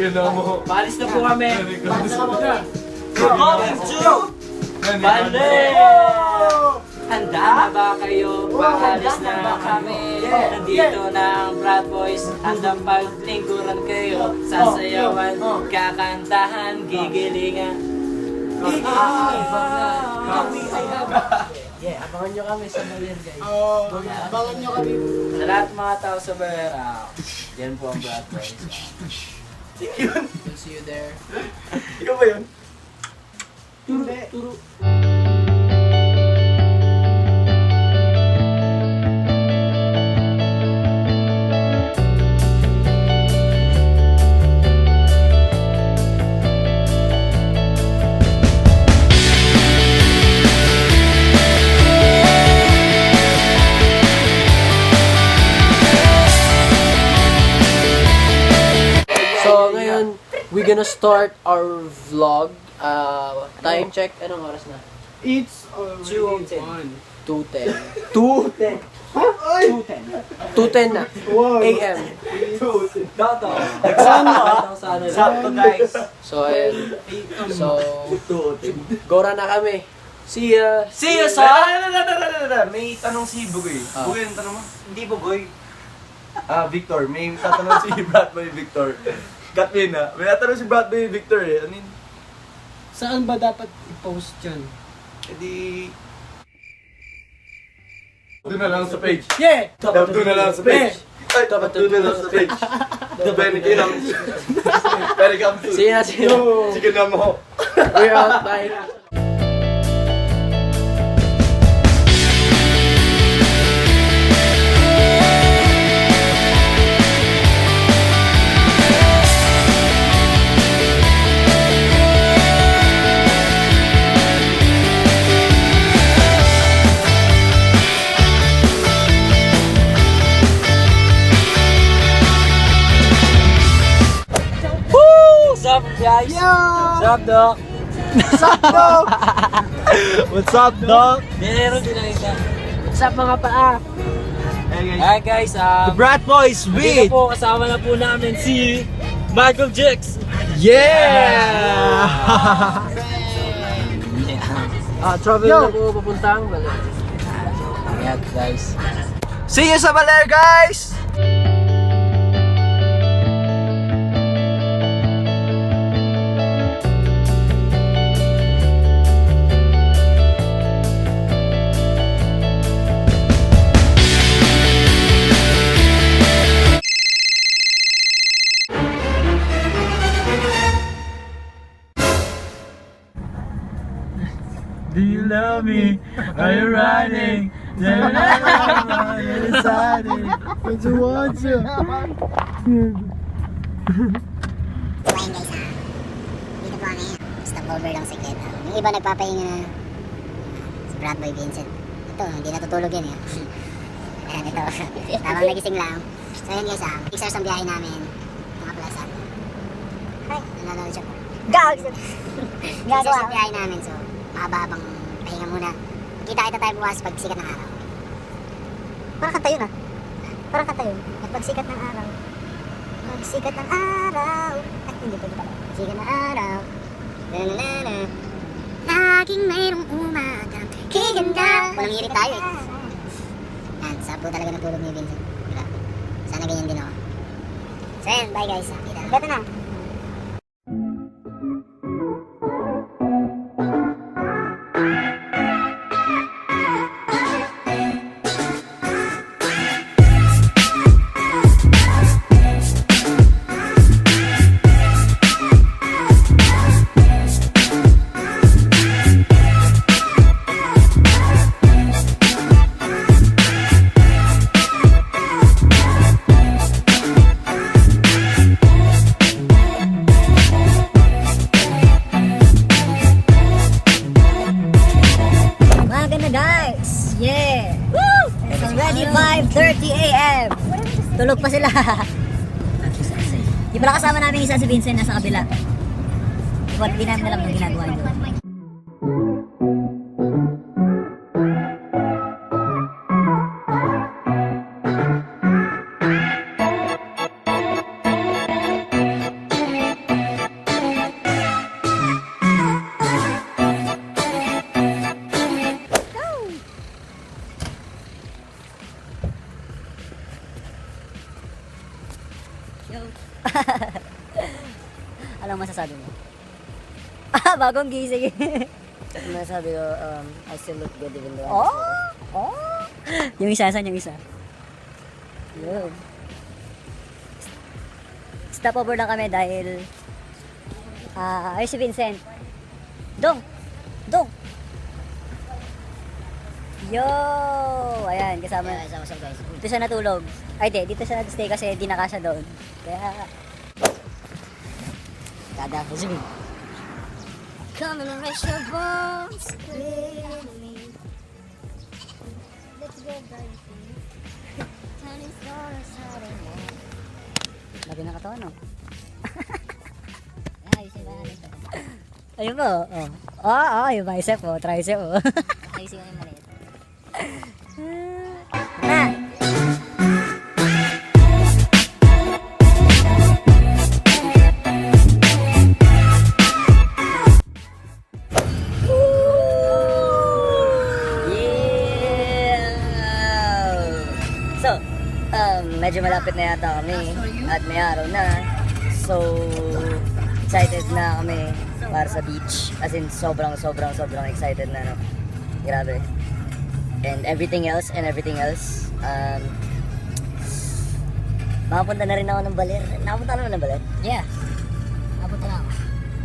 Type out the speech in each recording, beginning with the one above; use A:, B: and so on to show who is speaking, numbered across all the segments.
A: Ganda mo.
B: Paalis na po kami.
A: Paalis na kami.
B: Welcome to Baler! Handa na ba kayo? Paalis na kami. Nandito na ang Brat Boys. Handang paglingkuran kayo. Sasayawan, kakantahan, gigilingan. Yeah, abangan nyo kami sa Baler, guys.
C: Abangan nyo kami.
B: Sa lahat mga tao sa Baler, yan po ang Brat Boys.
C: We'll see you there.
A: Ikaw ba yun?
C: Turo. So ngayon, we're gonna start our vlog. Time check, anong oras na?
A: It's
B: 2:10.
C: 2:10.
A: 2:10.
C: 2:10 na. AM.
B: Dato. Sakto, guys.
C: So ayun. So, gora na kami. See ya!
B: See you, sir!
A: May tanong si Bugoy.
C: Ah.
A: Bugoy, ang tanong mo?
B: Hindi po, boy.
A: Victor. May tatanong si Brat Boy Victor. Katlin may tatanong si Brat Boy Victor eh. Ano yun?
C: Saan ba dapat i-post yun?
A: E di... Doon na lang sa page.
C: Yeah!
A: Doon na lang sa page. Ay, doon na lang sa page. Pwede kayo lang. Pwede ka.
C: See ya!
A: Sige na mo.
C: We're out, bye!
B: What's up, guys?
C: Yo!
B: What's up, Doc?
A: What's up, dog?
B: Dinero din lang ito.
C: What's up mga paa?
B: Hi, guys.
A: The Brat Boys
B: Dito
A: with...
B: po, kasama na po namin si Michael Jax.
A: Yeah!
C: Travel na po papuntang Baler.
B: Ingat, guys.
A: See you sa Baler, guys!
B: Do you love me? Are you riding? Deciding.
C: Would you want to?
D: Kumain guys ha. Dito po kami. Stopover lang sa Kleta. Yung iba nagpapahinga na. Si Brat Boy Vincent. Ito, hindi natutulog yan eh. Ayan, ito. Tamang nagising lang. So yun guys ha. 6 hours ang biyahe namin. Mga plaza. Hi. Nanonood siya po. Gags! 6 hours ang biyahe namin. So, mahaba-habang pahinga muna. Kita-kita tayo bukas pag sikat ng araw. Parang kanta yun ah. Parang kanta yun. At pag sikat ng araw. Pagsikat ng araw. Ay, hindi pwede pala. Sikat ng araw. Lalalala. Laging mayroong umagang kiganda. Walang hirit tayo eh. Yan, sapo talaga ng tulog ni Vincent. Grabe. Sana ganyan din ako. So yan, bye guys. Beto na. It's already 5:30 AM. Tulog pa sila. Di pala kasama namin isa si Vincent nasa kabila. Di namin alam yung ginagawa niyo. Anong masasabi mo? Bagong gising.
B: Masabi ko, I still look good even though
D: Oh! Oh! Yung isa, saan yung isa? Yun. Stop over lang kami dahil ay si Vincent. Dong! Dong! Yo! Ayan, kasama.
B: Yeah, what's up guys?
D: Dito siya natulog. Ay, dito siya nag-stay kasi di na kasya doon. Kaya...
B: Kada ko sige.
D: Come and rest your bones. Let's go, baby. Lagi na katawan, no? Ayusin ba natin ito? Ayun mo, oh. Yung bicep mo, tricep mo. Ayusin ko yung maliit. So, medyo malapit na yata kami at may araw na. So, excited na kami para sa beach. As in, sobrang excited na, no? Grabe. And everything else. Makapunta na rin ako ng Baler. Nakapunta ka naman ng Baler?
B: Yeah. Napunta na ako.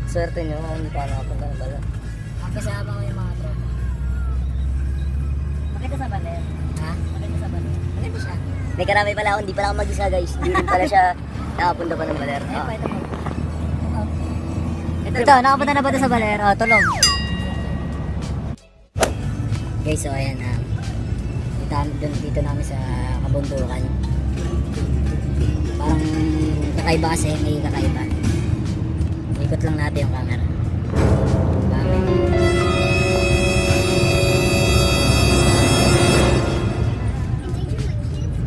D: Swerte nyo, hindi pa ako nakapunta ng Baler.
B: Ang kasama ko yung mga tropa.
D: Maganda sa Baler.
B: Ha?
D: Maganda sa Baler.
B: Maganda siya.
D: May karami pala ako, hindi pala ako mag-isa guys. Hindi rin pala siya nakapunta pa ng Baler. Ito, nakapunta na ba ito sa Baler? Tulong. Guys, so ayan, dito na kami sa kabundukan. Parang kakaiba kasi, may kakaiba. Ikot lang natin yung camera.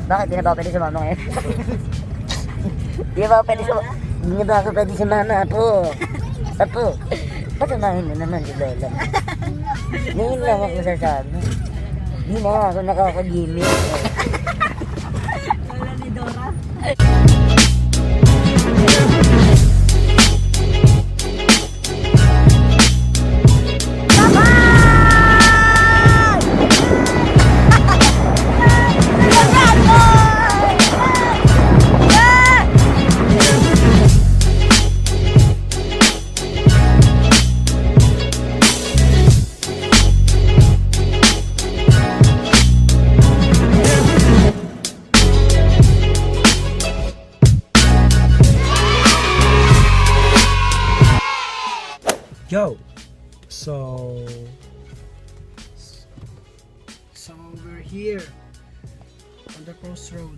D: Bakit? Di na ba ako pwede sumama ngayon? Di na ba ako pwede sumama? Di na ba ako pwede sumama, Apo? Apo, patamahin na naman si Lola. Ngayon lang ako sasama. Di na ako nakakagimik. Lola ni Dora?
C: Yo! So we're here on the crossroad.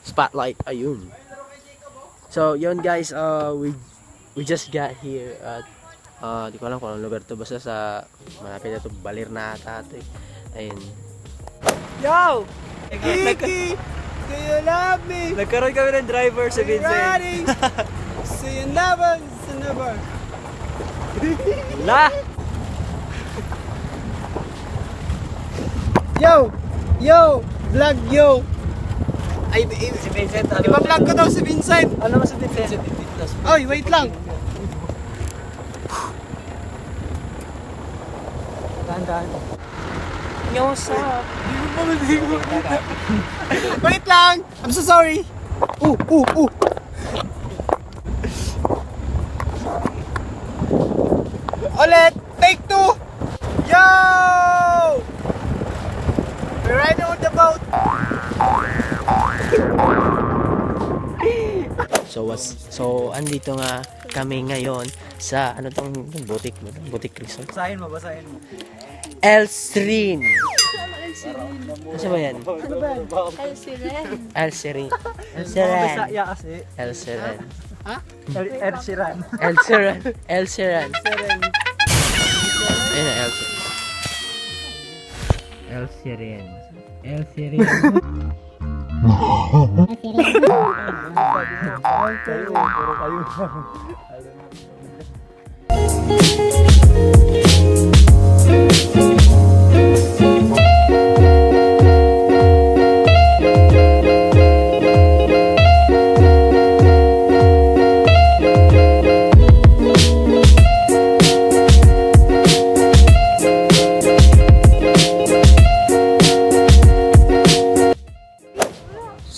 C: Spotlight, ayun. So, yun guys, we just got here at di ko alam kung anong lugar to, basta sa malapit na to, Baler na ata ito eh. Ayun. Yo! Kiki! Do you love me? Nagkaroon kami ng driver sa Vincent. See you never. La! Yo! Vlog yo! Ay, si Vincent. Ipa-vlog ko daw si Vincent. Ano mo si Vincent? Oy, wait lang. Dahan-dahan. Yo, what's up? Wait lang. I'm so sorry. Ulit. Take 2. Yo! We're riding on the boat. So andito nga kami ngayon sa ano tong boutique resort.
A: Basahin mo.
C: El Serene. Ano ba yan? El Serene.
A: Bisaya kasi.
C: El Serene.
A: El Sheeran.
C: El Serene. Ayun na, El Serene.
B: El Sirio.
A: Puro kayo.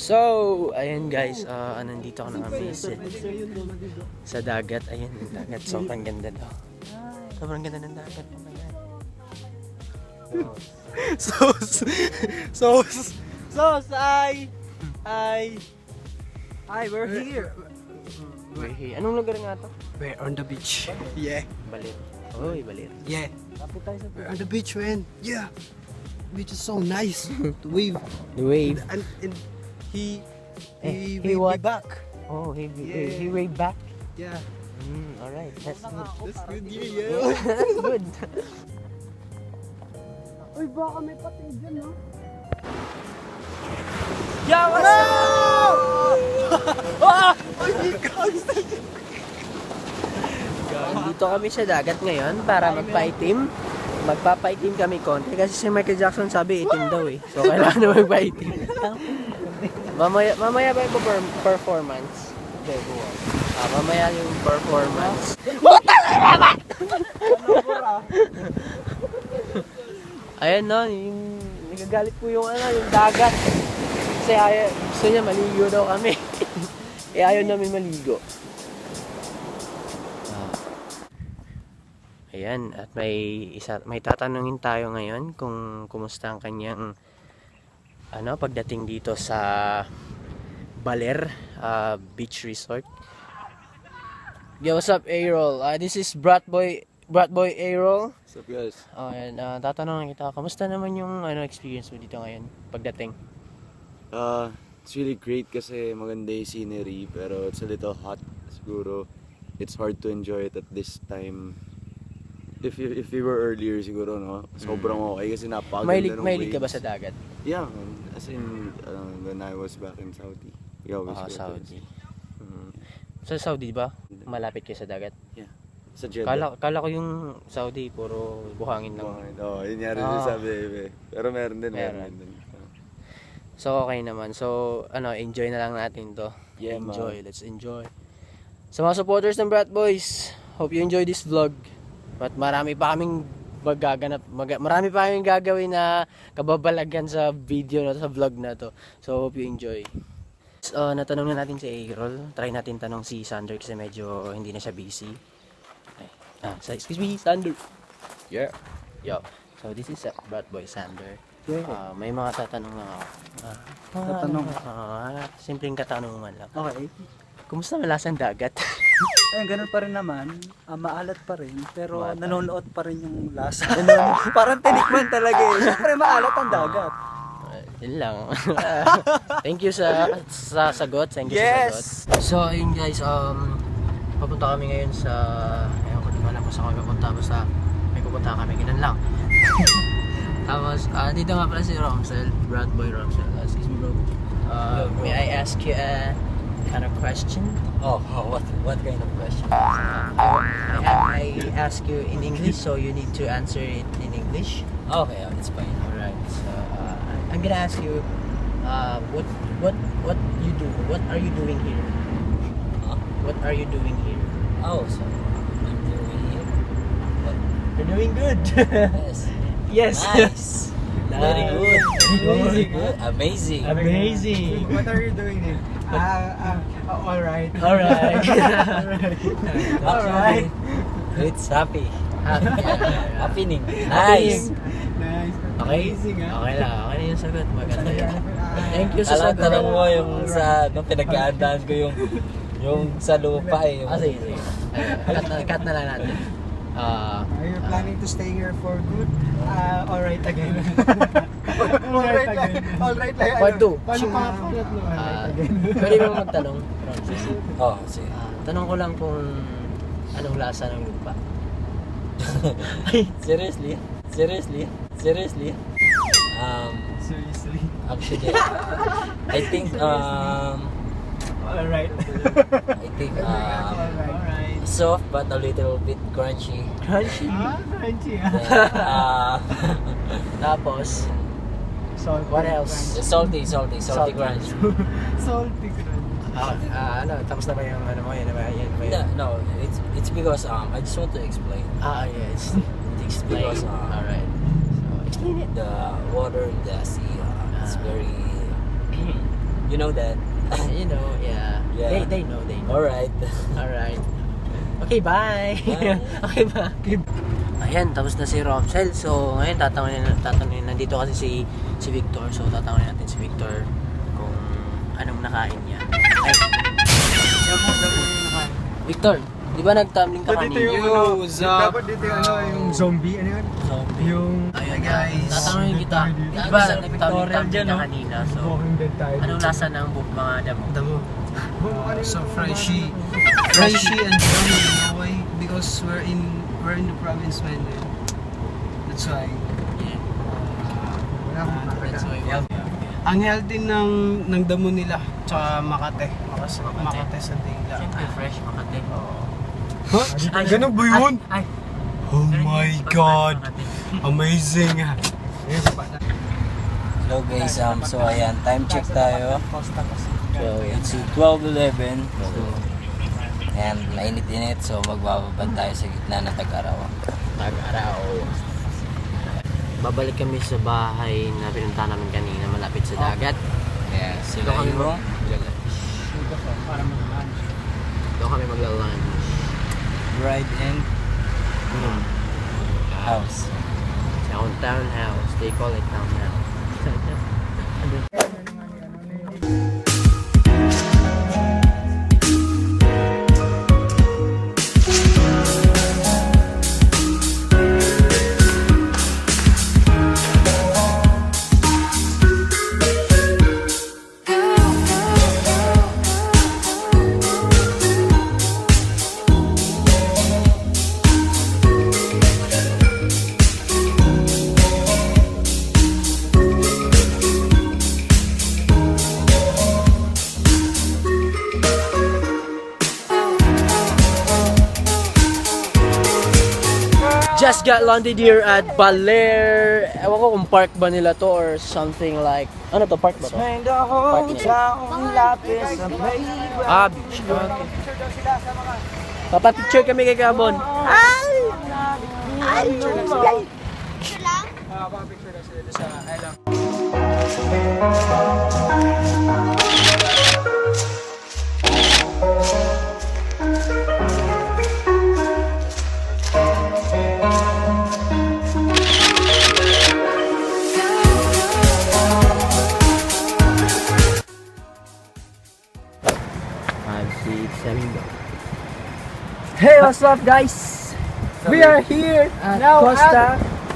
C: So, ayan guys, nandito ako na kami sa dagat. Ayan, yung dagat. Sobrang ganda daw. Sobrang ganda ng dagat. Oh my God.
B: Hi, we're here.
C: Anong lugar nga to?
B: We're on the beach. Yeah.
C: Balir. Oy, Balir.
B: Yeah. We're on the beach, man. Yeah. Beach is so nice to wave.
C: The wave.
B: And he
C: he
B: waved
C: what?
B: me back.
C: Oh, he
B: Yeah.
C: waved back.
B: Yeah.
C: Alright, that's good.
B: That's good, yeah.
C: That's good.
B: Uy, baka may patay dyan, no?
C: Yeah, what's Dito kami sa dagat ngayon para magpaitim. Magpapaitim kami konti kasi si Michael Jackson sabi itim daw eh. So kailangan na magpaitim. mamaya ba yung performance? Hindi, buwan. Mamaya yung performance. Ayan no, yung nagagalit po yung yung dagat. Kasi gusto niya maligo daw kami. Ayaw namin maligo. Ayan, at may tatanungin tayo ngayon kung kumusta ang kanyang pagdating dito sa Baler Beach Resort. Yo, what's up, A-Roll? This is Brat Boy A-Roll.
A: What's up guys?
C: And tatanungin kita, kamusta naman yung experience mo dito ngayon pagdating?
A: It's really great kasi maganda yung scenery pero it's a little hot siguro. It's hard to enjoy it at this time. If we were earlier siguro no, sobrang okay kasi napakaganda ng
C: Mahilig ka ba
A: waves.
C: sa dagat?
A: Yeah, as in when I was back in Saudi. We always go
C: Saudi.
A: there.
C: Sa Saudi ba? Malapit kayo sa dagat?
A: Yeah. Sa Jeddah.
C: Kala ko yung Saudi puro buhangin lang.
A: Yun nga rin sabi eh. Pero meron din.
C: So okay naman. So enjoy na lang natin to.
A: Yeah,
C: Let's enjoy. Sa mga supporters ng Brat Boys, hope you enjoy this vlog. But marami pa kaming marami pa kaming gagawin na kababalagan sa video na to, sa vlog na to. So hope you enjoy. Natanong na natin si A-Roll. Try natin tanong si Sander kasi medyo hindi na siya busy. Excuse me, Sander.
A: Yeah.
C: Yo. So this is Brat Boy Sander. May mga tatanong lang ako.
B: Tatanong?
C: Simpleng katanungan lang.
B: Okay.
C: Kumusta malasang dagat?
B: Ayun, ganun pa rin naman. Maalat pa rin. Pero
C: Maalat.
B: nanonood pa rin yung lasa. Parang tinikman talaga eh. Siyempre maalat ang dagat.
C: Yun lang. Thank you sa sagot. Thank you sa sagot. So, ayun guys, papunta kami ngayon sa, ayaw ko naman kung saan kami papunta, basta may pupunta kami, ganun lang. Tapos, dito nga pala si Romsel, Brat Boy Romsel. Excuse me bro. May I ask you a kind of question?
B: What kind of question?
C: I ask you in English, so you need to answer it in English.
B: Okay, it's fine.
C: Alright, so I'm gonna ask you, what you do? What are you doing here? What are you doing here?
B: Oh, so I'm doing here. What?
C: You're doing good.
B: Yes.
C: Yes.
B: Nice. Very good.
C: Very
B: good. Amazing.
C: Amazing.
B: What are you doing here? Alright.
C: Alright.
B: Alright.
E: It's happy. Happening.
B: Nice.
E: Nice.
C: Okay.
B: Amazing, ah.
C: Okay lang. Okay na yung sagot. Maganda yun. Thank you sa
E: Alam,
C: sagot.
E: tanong mo yung sa, pinagkaandaan ko yung sa lupa eh.
C: Sige, sige. Cut na lang natin.
B: Are you planning to stay here for good? Alright again. Alright again. Alright again.
C: Part 2.
B: Paano pangapalat mo? Alright again.
C: Pwede mo magtanong, Francis?
E: Oh, sige.
C: Tanong ko lang kung anong lasa ng lupa.
E: Seriously? Seriously? Seriously?
B: Seriously.
E: Actually, I think
B: Alright. Alright.
E: soft but a little bit crunchy.
C: Crunchy.
B: Crunchy
E: Then,
C: Tapos,
B: Salty.
C: what else?
E: salty
C: Salty.
E: crunch.
B: Salty crunch.
C: Ano, tapos na ba yung ano mo? Yan na ba? Yan ba yun?
E: No, it's because I just want to explain.
C: Yes. Explain.
E: Because,
C: Alright. So, explain it.
E: The water in the sea is very, you know that.
C: You know, yeah.
E: Yeah.
C: They know.
E: Alright.
C: Alright. Okay, bye.
E: Bye.
C: Okay, bye. Ayan, tapos na si Romsel. So, ngayon tatanungin nandito kasi si Victor. So, tatanungin natin si Victor kung anong nakain niya. Ay. Victor, di ba nag-tumbling ka
B: Dito
C: kanina?
B: yung dapat dito yung yung zombie, ano yun?
C: Zombie.
B: Yung,
C: Ayun,
B: guys.
C: tatanungin kita. Di ba nag-tumbling ka kanina? So,
B: Walking Dead tayo.
C: anong lasa ng mga damo?
F: Damo. So freshy and yummy in a way because we're in the province man. That's why.
C: Yeah.
F: That's why. Ang healthy ng damo nila tsaka Makate. Makate sa Dingla.
C: Siyempre fresh, Makate.
F: Huh?
C: Ay,
F: Ganun ba yun?
C: Ay,
F: Oh my God! Amazing!
E: Hello guys, so ayan, time check tayo. So it's 12:11. And mainit-init, so magbababad tayo sa gitna ng tag-araw.
C: Tag-araw. Babalik kami sa bahay na pinuntahan namin kanina malapit sa dagat.
E: Yeah,
C: Doon
E: sila
C: kami
E: yung
C: Doon kami magla-lunch.
E: bride and house.
C: Townhouse. They call it townhouse. Just got landed here at Baler. Ewan ko kung park ba nila to or something like... Ano to? Park ba to? Park nila. Beach. Okay. Papapicture kami kay Gabon. Ay! Ay!
B: Papapicture na sila sa island.
C: Hey, what's up guys? We are here at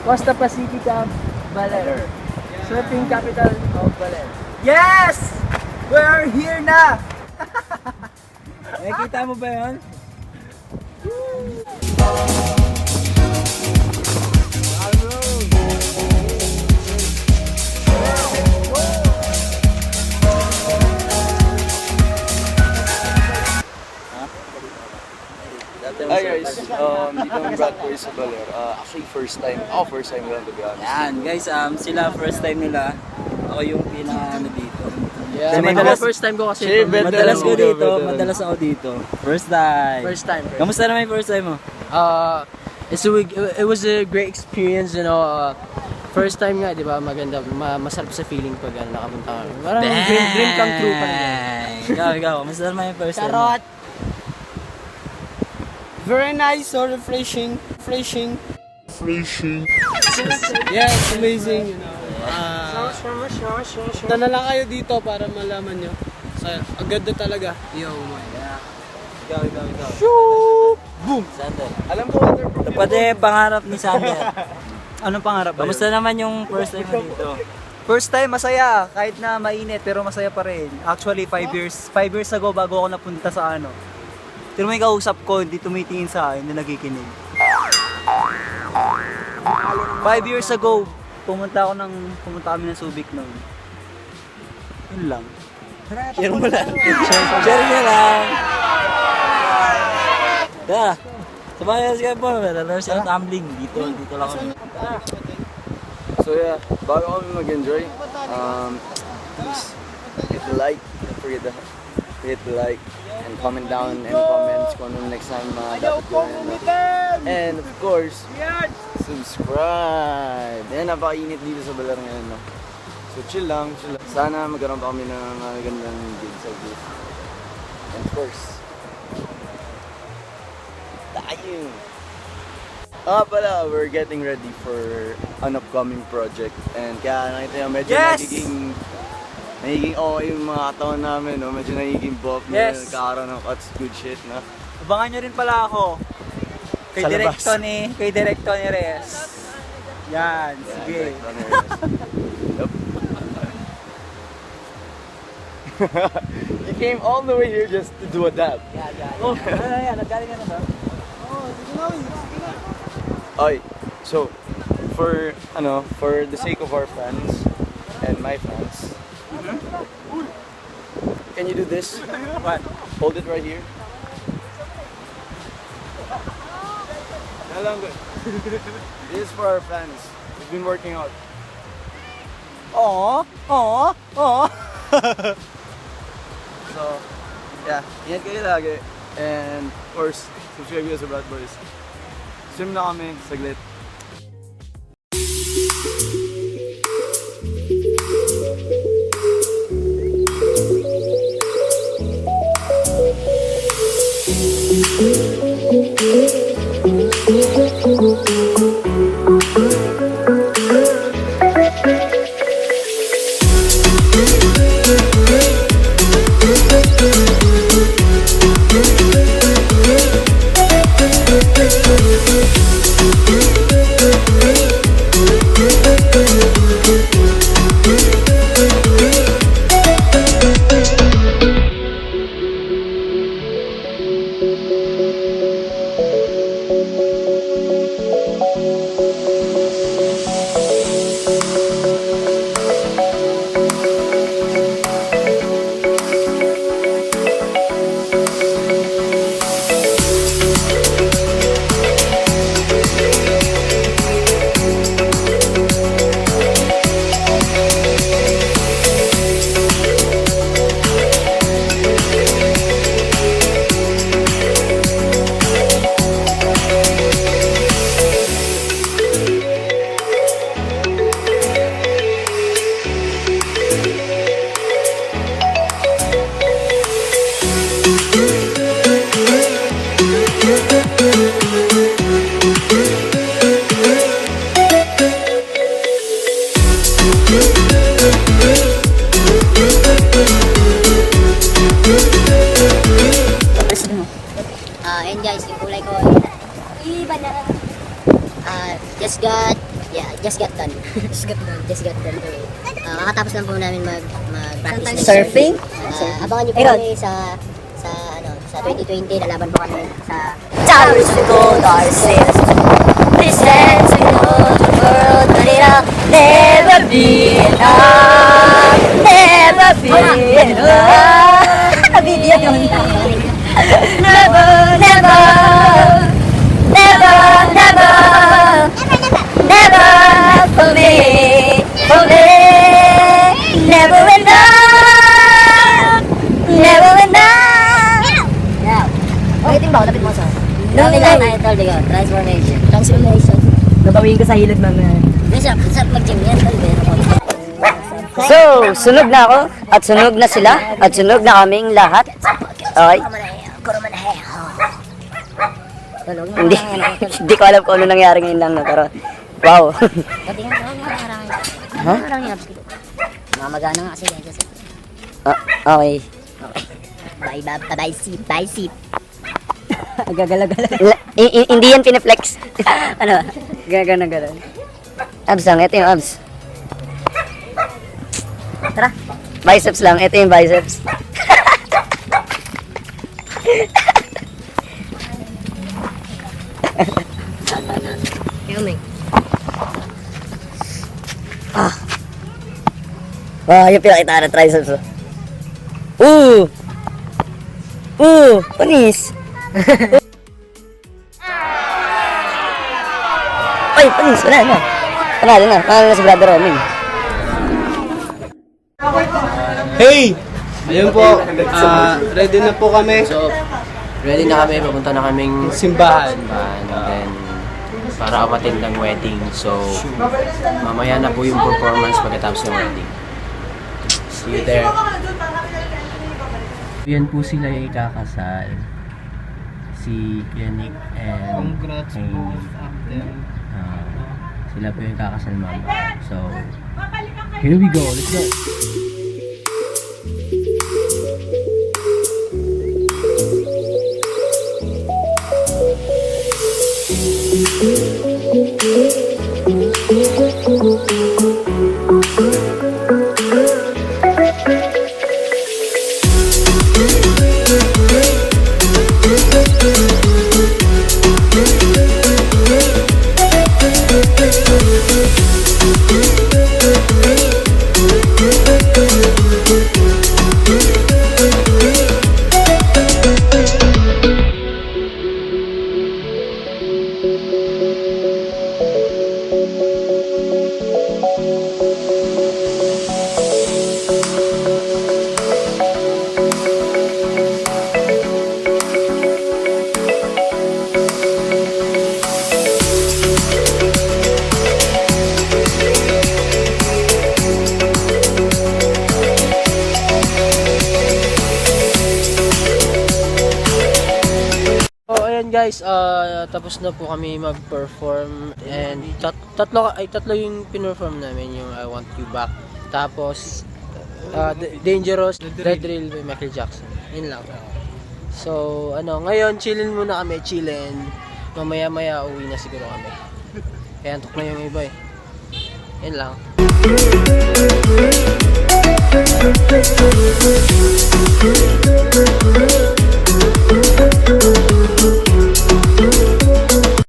C: Costa Pacifica, Baler. Surfing capital of Baler.
B: Yes! We are here na!
E: Kita mo ba yun?
A: Hi guys, dito ang Brat sa Baler. Actually first time lang to be honest.
E: Yan, guys, sila first time nila. Ako yung pinaka dito.
C: Yeah, first time ko kasi.
E: Madalas ako dito. First time.
C: First time.
E: Kamusta naman yung first time mo?
C: It was a great experience, you know. First time nga, di ba, maganda, masarap sa feeling pag nakapunta ka. Parang dream come true pa rin.
E: Ikaw, kamusta naman yung first time mo?
C: Charot!
F: Very nice, so refreshing. Yeah, it's amazing, you know. Punta na lang kayo dito para malaman nyo. So, ang ganda talaga. Yo, my.
E: Ikaw. Boom! Sander.
A: Alam ko waterproof.
E: Pwede pangarap ni Sander.
B: Anong pangarap ba
E: Kamusta naman yung first time mo dito?
B: First time, masaya. Kahit na mainit, pero masaya pa rin. Actually, 5 years ago, bago ako napunta sa ano. Pero may kausap ko, hindi tumitingin sa akin, na nakikinig. 5 years ago, pumunta kami ng Subic noon. Yun lang.
C: Share mo lang. Share nyo lang. Tara. Samahan nyo si Kevin. Meron siya tumbling. Dito lang kami.
A: So yeah, bago kami mag-enjoy, please hit the like, don't forget to hit the like and comment down and comments kung ano next time dapat gawin. And of course, subscribe! Yan, napakainit dito sa Baler ngayon. No? So chill lang. Sana magkaroon pa kami ng magandang gigs like this. And of course, tayo! Pala, we're getting ready for an upcoming project. And kaya nakita nyo, medyo nagiging okay yung mga katawan namin, no? Medyo nagiging buff na
B: Yes.
A: nagkakaroon ng cuts, good shit, na.
B: Abangan nyo rin pala ako. Kay
A: Sa labas.
B: Directo ni Reyes. Yan, sige.
A: Yup. You came all the way here just to do a dab.
B: Oh, yan, nagaling na ba?
A: Oy, so for the sake of our fans and my fans, can you do this?
B: What?
A: Hold it right here. Good. This is for our fans. We've been working out.
B: Oo.
A: So, yeah, ingat kayo lagi. And of course, subscribe kayo sa Brat Boys. Swim na kami, saglit.
D: Ayun guys, yung kulay ko. Iba na. Just got done. Just got done. Kakatapos lang po namin mag-practice.
G: Surfing?
D: Abangan niyo po kami sa 2020, lalaban po kami sa
G: Towers to gold are sails. This hands to know the world, but it'll never be enough. Never be enough. Video yun. Never, never. Never, never. Never for me. For me. Never enough. Never enough.
D: Now, ulitin ba? Lapit mo sa
G: No,
D: title, digo. Transformation.
G: Nabawin ko sa hilod mamaya.
D: Masarap mag-gym yan, tol.
G: So, sunog na ako, at sunog na sila, at sunog na kaming lahat. Okay. Hindi ko alam kung ano nangyari ngayon lang, no, pero wow.
D: Ha? Mamagana nga kasi guys.
G: Okay.
D: Bye, sip.
G: Gagala-gala. Hindi yan pineflex. Ano? Gagana-gala. Abs lang, ito yung abs. Tara. Biceps lang, ito yung biceps. Yung pinakita na triceps. Panis. Ay, panis. Wala na. Panalo na si Brother Roming.
F: Hey! Ayun po, ready na po kami.
C: So, ready na kami. Papunta na kaming
F: Simbahan.
C: and then para matindang wedding. So, mamaya na po yung performance pagkatapos ng wedding. See you there. Yan po sila yung ikakasal. Si Yannick and
F: Congrats
C: Amy.
F: po after.
C: Sila po yung ikakasal mama. So, here we go. Let's go. Guys, tapos na po kami mag-perform and tatlo yung pinerform namin, yung I Want You Back, tapos Dangerous, Red Drill by Michael Jackson. Yun lang. So, ngayon chillin muna kami, mamaya uwi na siguro kami. Kaya antok na yung iba eh. Yun lang.